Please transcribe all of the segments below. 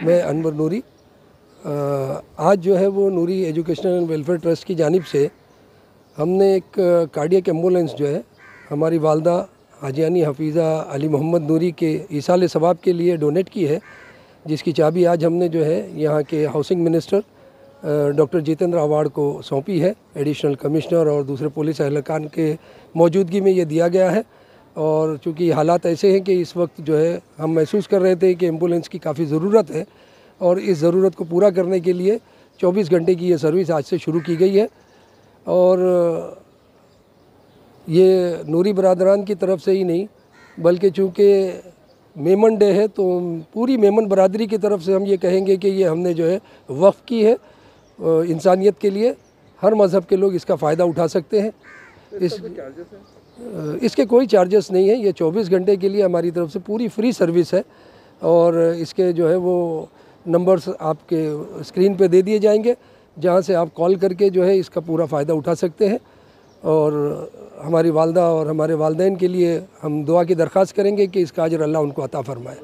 मैं अनवर नूरी। आज जो है वो नूरी एजुकेशनल एंड वेलफेयर ट्रस्ट की जानिब से हमने एक कार्डियक एम्बुलेंस जो है हमारी वालदा हाजियानी हफीज़ा अली मोहम्मद नूरी के ईसाल सवाब के लिए डोनेट की है, जिसकी चाबी आज हमने जो है यहाँ के हाउसिंग मिनिस्टर डॉक्टर जितेंद्र आवाड़ को सौंपी है। एडिशनल कमिश्नर और दूसरे पुलिस अहलकान के मौजूदगी में ये दिया गया है। और चूँकि हालात ऐसे हैं कि इस वक्त जो है हम महसूस कर रहे थे कि एम्बुलेंस की काफ़ी ज़रूरत है और इस ज़रूरत को पूरा करने के लिए 24 घंटे की ये सर्विस आज से शुरू की गई है। और ये नूरी बरादरान की तरफ से ही नहीं बल्कि चूँकि मेमन डे है तो पूरी मेमन बरादरी की तरफ से हम ये कहेंगे कि ये हमने जो है वक्फ की है इंसानियत के लिए। हर मज़हब के लोग इसका फ़ायदा उठा सकते हैं। इसके कोई चार्जेस नहीं है। ये 24 घंटे के लिए हमारी तरफ से पूरी फ्री सर्विस है और इसके जो है वो नंबर्स आपके स्क्रीन पे दे दिए जाएंगे, जहाँ से आप कॉल करके जो है इसका पूरा फ़ायदा उठा सकते हैं। और हमारी वालदा और हमारे वालिदैन के लिए हम दुआ की दरख्वास्त करेंगे कि इसका अजर अल्लाह उनको अता फ़रमाए।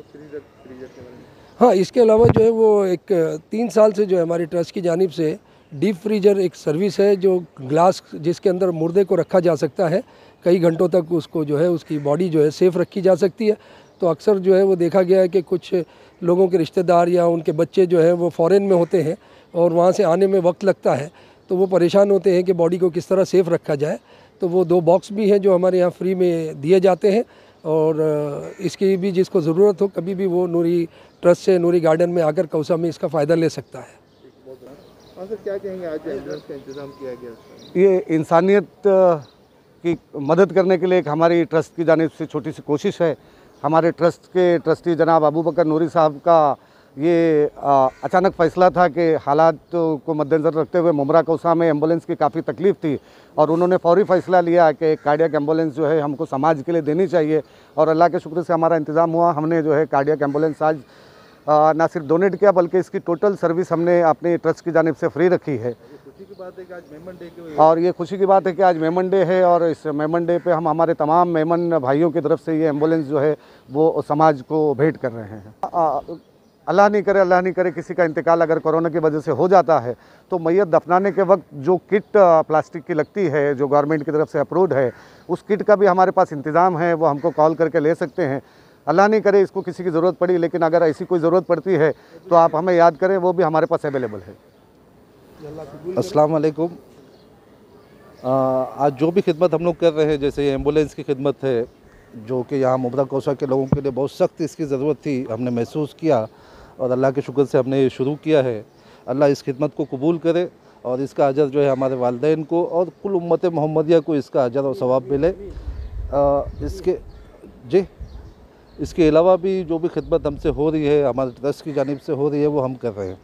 हाँ, इसके अलावा जो है वो एक 3 साल से जो है हमारी ट्रस्ट की जानिब से डीप फ्रीजर एक सर्विस है, जो ग्लास जिसके अंदर मुर्दे को रखा जा सकता है, कई घंटों तक उसको जो है उसकी बॉडी जो है सेफ़ रखी जा सकती है। तो अक्सर जो है वो देखा गया है कि कुछ लोगों के रिश्तेदार या उनके बच्चे जो हैं वो फ़ॉरेन में होते हैं और वहाँ से आने में वक्त लगता है, तो वो परेशान होते हैं कि बॉडी को किस तरह सेफ़ रखा जाए। तो वो 2 बॉक्स भी हैं जो हमारे यहाँ फ्री में दिए जाते हैं और इसकी भी जिसको ज़रूरत हो कभी भी वो नूरी ट्रस्ट से नूरी गार्डन में आकर कौसा में इसका फ़ायदा ले सकता है। सर क्या कहेंगे, आज एम्बुलेंस का इंतज़ाम किया गया? ये इंसानियत की मदद करने के लिए एक हमारी ट्रस्ट की जानिब से छोटी सी कोशिश है। हमारे ट्रस्ट के ट्रस्टी जनाब अबू बकर नूरी साहब का ये अचानक फ़ैसला था कि हालात को मद्देनज़र रखते हुए मुमरा कौसा में एम्बुलेंस की काफ़ी तकलीफ़ थी और उन्होंने फ़ौरी फ़ैसला लिया कि कार्डियक एम्बुलेंस जो है हमको समाज के लिए देनी चाहिए। और अल्लाह के शुक्र से हमारा इंतज़ाम हुआ। हमने जो है कार्डियक एम्बुलेंस आज ना सिर्फ डोनेट किया बल्कि इसकी टोटल सर्विस हमने अपनी ट्रस्ट की जानिब से फ्री रखी है। खुशी की बात है कि आज मेमन डे के और ये खुशी की बात है कि आज मेमन डे है और इस मेमन डे पे हम हमारे तमाम मेमन भाइयों की तरफ से ये एम्बुलेंस जो है वो समाज को भेंट कर रहे हैं। अल्लाह नहीं करे किसी का इंतकाल अगर कोरोना की वजह से हो जाता है तो मैयत दफनाने के वक्त जो किट प्लास्टिक की लगती है जो गवर्नमेंट की तरफ से अप्रूव्ड है, उस किट का भी हमारे पास इंतज़ाम है, वो हमको कॉल करके ले सकते हैं। अल्लाह नहीं करे इसको किसी की ज़रूरत पड़ी, लेकिन अगर ऐसी कोई ज़रूरत पड़ती है तो आप हमें याद करें, वो भी हमारे पास अवेलेबल है। अस्सलाम वालेकुम। आज जो भी खिदमत हम लोग कर रहे हैं, जैसे ये एम्बुलेंस की खिदमत है जो कि यहाँ मुमरा कौसा के लोगों के लिए बहुत सख्त इसकी ज़रूरत थी, हमने महसूस किया और अल्लाह के शुक्र से हमने ये शुरू किया है। अल्लाह इस खिदमत को कबूल करे और इसका अजर जो है हमारे वालिदैन को और कुल उम्मत मोहम्मदिया को इसका अजर और सवाब मिले। इसके अलावा भी जो भी खिदमत हमसे हो रही है, हमारे ट्रस्ट की जानिब से हो रही है, वो हम कर रहे हैं।